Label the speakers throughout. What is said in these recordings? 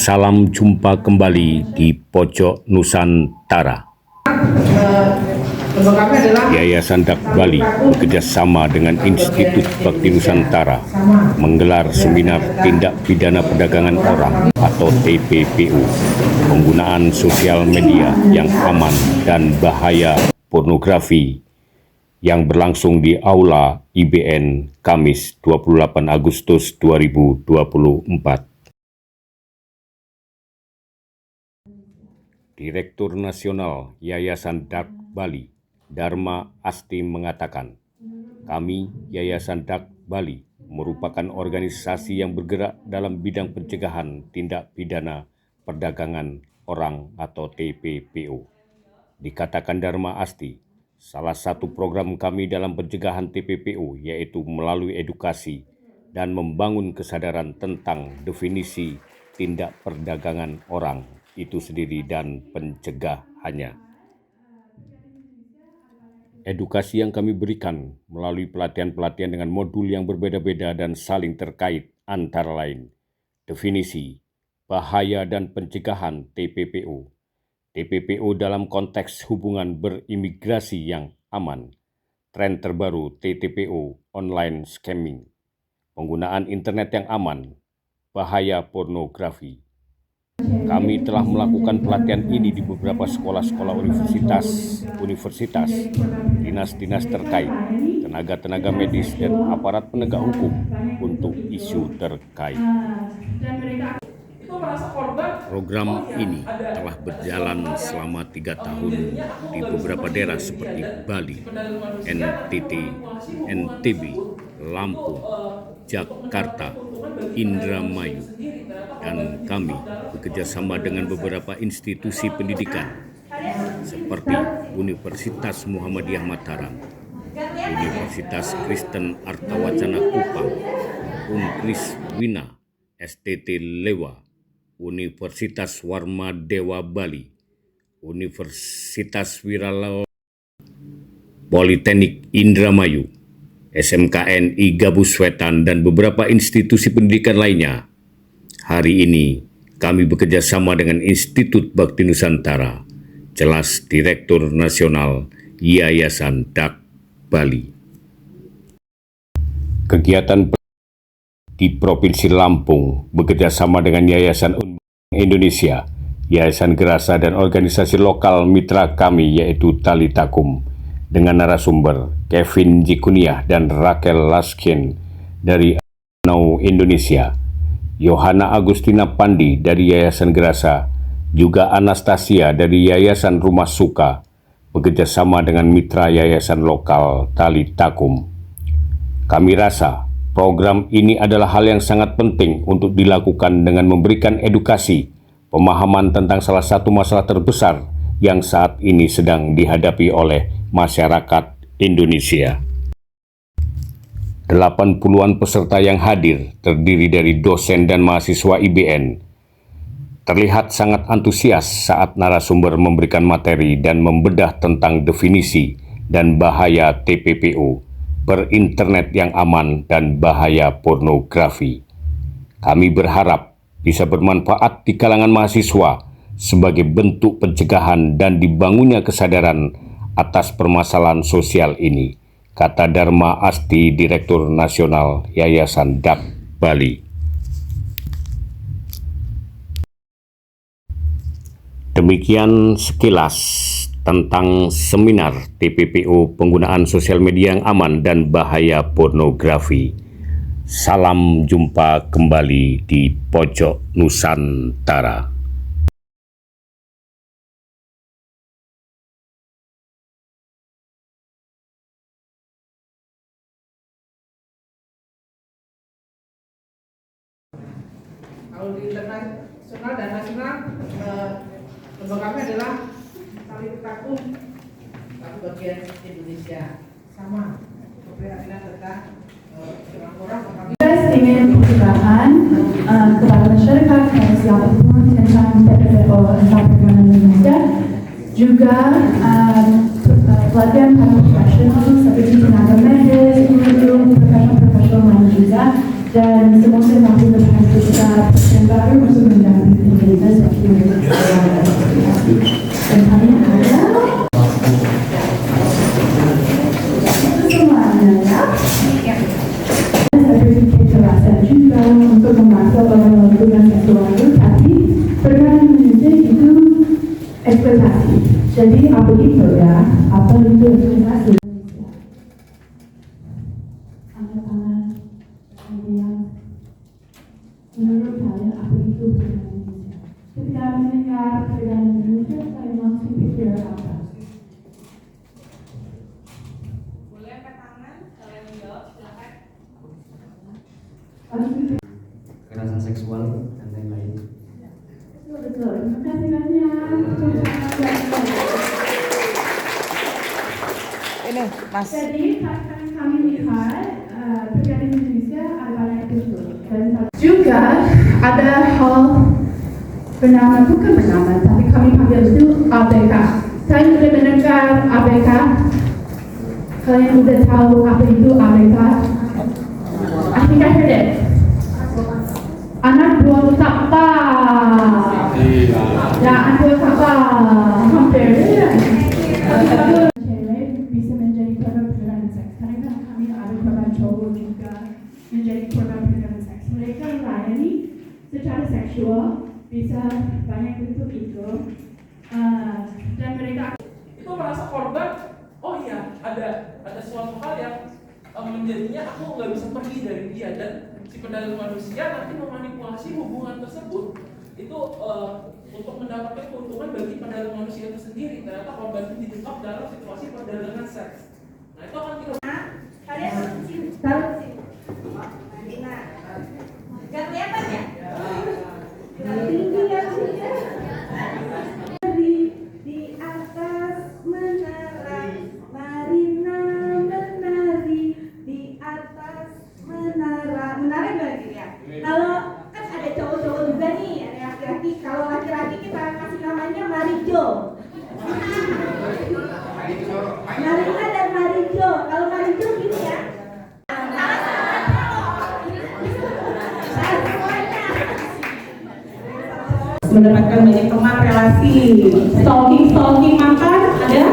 Speaker 1: Salam jumpa kembali di Pojok Nusantara. Yayasan Dak Bali bekerjasama dengan Institut Bakti Nusantara menggelar seminar tindak pidana perdagangan orang atau TPPO, penggunaan sosial media yang aman dan bahaya pornografi, yang berlangsung di Aula IBN Kamis 28 Agustus 2024. Direktur Nasional Yayasan Dak Bali, Dharma Asti mengatakan, kami Yayasan Dak Bali merupakan organisasi yang bergerak dalam bidang pencegahan tindak pidana perdagangan orang atau TPPO. Dikatakan Dharma Asti, salah satu program kami dalam pencegahan TPPO yaitu melalui edukasi dan membangun kesadaran tentang definisi tindak perdagangan orang itu sendiri dan pencegahannya. Edukasi yang kami berikan melalui pelatihan-pelatihan dengan modul yang berbeda-beda dan saling terkait antara lain definisi, bahaya dan pencegahan TPPO, TPPO dalam konteks hubungan berimigrasi yang aman, tren terbaru TTPO, online scamming, penggunaan internet yang aman, bahaya pornografi. Kami telah melakukan pelatihan ini di beberapa sekolah-sekolah universitas, dinas-dinas terkait, tenaga-tenaga medis, dan aparat penegak hukum untuk isu terkait. Program ini telah berjalan selama 3 tahun di beberapa daerah seperti Bali, NTT, NTB, Lampung, Jakarta, Indramayu, dan kami bekerjasama dengan beberapa institusi pendidikan seperti Universitas Muhammadiyah Mataram, Universitas Kristen Artawacana Kupang, Unkris Wina, STT Lewa, Universitas Warma Dewa Bali, Universitas Wiralawa, Politeknik Indramayu, SMKNI Gabus Wetan, dan beberapa institusi pendidikan lainnya. Hari ini kami bekerja sama dengan Institut Bakti Nusantara, jelas Direktur Nasional Yayasan Dak Bali. Kegiatan di Provinsi Lampung bekerja sama dengan Yayasan Indonesia, Yayasan Gerasa, dan organisasi lokal mitra kami yaitu Tali Takum dengan narasumber Kevin Jikuniah dan Rakel Laskin dari Indonesia, Yohana Agustina Pandi dari Yayasan Gerasa, juga Anastasia dari Yayasan Rumah Suka, bekerjasama dengan mitra yayasan lokal Tali Takum. Kami rasa program ini adalah hal yang sangat penting untuk dilakukan dengan memberikan edukasi, pemahaman tentang salah satu masalah terbesar yang saat ini sedang dihadapi oleh masyarakat Indonesia. 80-an peserta yang hadir terdiri dari dosen dan mahasiswa IBN. Terlihat sangat antusias saat narasumber memberikan materi dan membedah tentang definisi dan bahaya TPPO, berinternet yang aman dan bahaya pornografi. Kami berharap bisa bermanfaat di kalangan mahasiswa sebagai bentuk pencegahan dan dibangunnya kesadaran atas permasalahan sosial ini, kata Dharma Asti, Direktur Nasional Yayasan Dak Bali. Demikian sekilas tentang seminar TPPO, penggunaan sosial media yang aman dan bahaya pornografi. Salam jumpa kembali di Pojok Nusantara.
Speaker 2: Kalau di internasional dan nasional, lembaga kami adalah Tali Takum, bagian Indonesia, sama keprihatinan tentang orang
Speaker 3: ingin pencegahan kepada masyarakat kepada siapapun tentang TPPO tentang perkembangan Indonesia, juga pelatihan para profesional seperti tenaga medis, guru, profesional lain juga, dan semoga nanti berhasil kita baru masuk mendampingi. Dan kami ada semuanya ya. Sertifikat kekerasan juga untuk memasuk orang hubungan seksual itu, tapi perkara Indonesia itu ekspektasi. Jadi apa itu ya? Apa itu ekspektasi? Angkat-angkat yang menurut kalian apa itu perkara Indonesia? Ketika mendengar perkara Indonesia, saya langsung pikir apa?
Speaker 4: Boleh angkat tangan, kalian menjawab, silakan.
Speaker 5: Kekerasan seksual dan lain-lain.
Speaker 3: Betul, terima kasih banyak.
Speaker 2: Ini Mas.
Speaker 3: Jadi kami lihat perkara Indonesia adalah itu. Dan juga ada hal bernama, bukan bernama, tapi kami panggil itu ABK. Kalian sudah mendengar ABK? Kalian sudah tahu apa itu ABK? I think I heard it. Anak buah kapal. Ya, anak buah kapal. Hampir. Cewek bisa menjadi korban perkerasan seks. Karena kami ada korban cowok juga menjadi korban perkerasan seks. Mereka melayani secara seksual bisa banyak bentuk itu. Dan mereka
Speaker 6: itu merasa korban. Oh iya, ada suatu hal yang menjadinya aku nggak bisa pergi dari dia, dan si pedagang manusia nanti memanipulasi hubungan tersebut itu untuk mendapatkan keuntungan bagi pedagang manusia itu sendiri. Ternyata korban itu dijebak dalam situasi perdagangan seks. Nah itu akan kita.
Speaker 4: Kalian taruh di sini. Taruh di sini. Nah, nggak kelihatan ya? Di atas menara Marina menari, di atas menara gimana gitu ya? Kalau kan ada cowok-cowok juga nih, ada laki-laki. Kalau laki-laki kita kasih namanya Marijo. Marina dan Marijo. Kalau Marijo gini ya.
Speaker 7: Mendapatkan banyak teman relasi, stalking makan ada?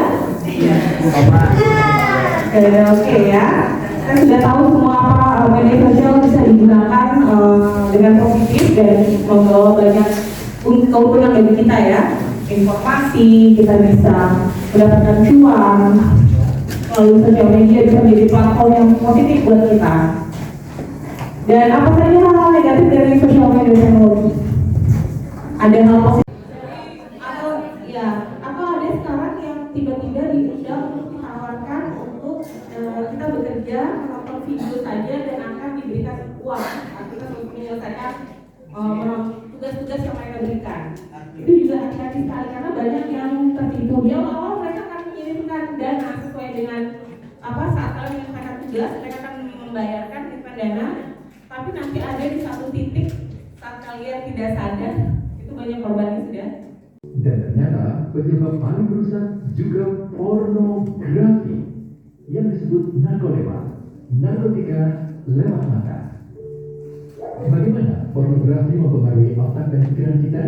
Speaker 7: Oke ya. Kita sudah tahu semua apa media sosial bisa digunakan dengan positif dan membawa banyak keuntungan bagi kita ya. Informasi, kita bisa mendapatkan cuan. Lalu sosial media bisa menjadi platform yang positif buat kita. Dan apa saja hal negatif dari sosial media teknologi? Ada hal positif atau ada sekarang yang tiba-tiba diundang untuk ditawarkan untuk kita bekerja menonton video saja dan akan diberikan uang kita untuk menyelesaikan tugas-tugas yang mereka berikan. Itu juga hati-hati sekali karena banyak yang tertipu. Dia awal mereka akan mengirimkan dana sesuai dengan saat kalian menyelesaikan tugas mereka akan membayarkan dana, tapi nanti ada di satu titik saat kalian tidak sadar banyak korbannya sudah.
Speaker 8: Dan ternyata penyebab paling merusak juga pornografi yang disebut narkotika lewat mata. Bagaimana pornografi mempengaruhi otak dan pikiran kita?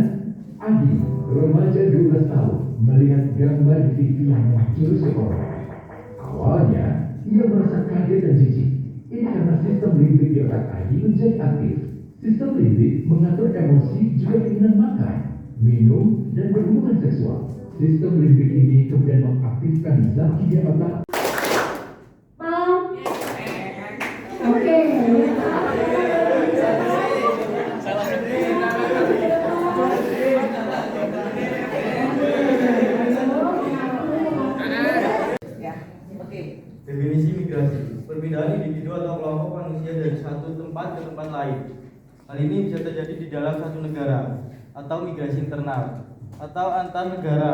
Speaker 8: Adi, remaja 12 tahun, melihat gambar di TV yang menjurus ke porno. Awalnya, ia merasa kaget dan jijik. Ini karena sistem limbik di otak Adi menjadi aktif. Sistem limbik mengatur emosi juga keinginan makan, minum, dan berhubungan seksual. Sistem limbik ini kemudian mengaktifkan zat kimia otak.
Speaker 3: Oke.
Speaker 5: Definisi migrasi: perpindahan individu atau kelompok manusia dari satu tempat ke tempat lain. Hal ini bisa terjadi di dalam satu negara, atau migrasi internal, atau antar negara,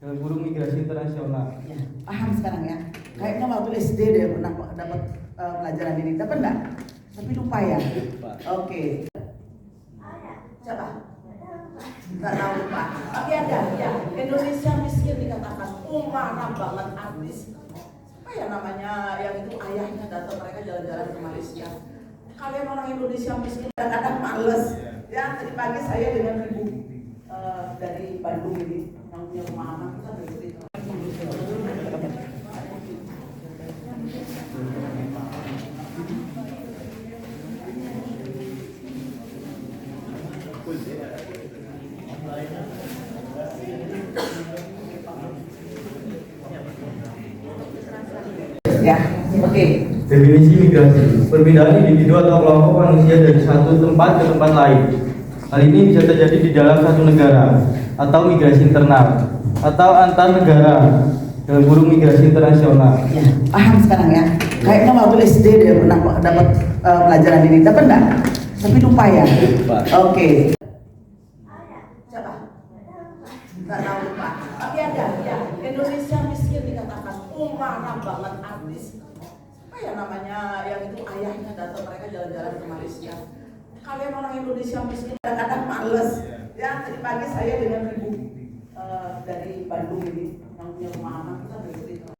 Speaker 5: dalam kurung migrasi internasional.
Speaker 9: Ya, paham sekarang ya. Kayaknya waktu SD deh pernah dapat pelajaran ini. Dapat enggak? Tapi lupa ya. Oke. Siapa? Enggak tahu lupa. Tapi ada ya. Indonesia miskin dikatakan marah banget artis. Apa ya namanya yang itu ayahnya datang mereka jalan-jalan ke Malaysia. Kalian orang Indonesia miskin kadang-kadang males. Ya tadi pagi saya dengan ibu dari Bandung ini yang punya rumah anak kita bercerita. Ya, oke.
Speaker 5: Definisi migrasi, perbedaan individu atau kelompok manusia dari satu tempat ke tempat lain. Hal ini bisa terjadi di dalam satu negara, atau migrasi internal, atau antar negara, dalam kurung migrasi internasional.
Speaker 9: Ya, paham sekarang ya. Kayaknya waktu SD dia pernah dapat pelajaran ini, dapat enggak? Tapi lupa ya. Oke. Siapa? Enggak tahu lupa. Tapi ada ya. Indonesia miskin dikatakan marah banget artis. Apa ya namanya yang itu ayahnya datang mereka jalan-jalan ke Malaysia. Kalian orang Indonesia miskin kadang-kadang males. Ya tadi pagi saya dengan ibu dari Bandung ini yang punya rumah anak kita bercerita.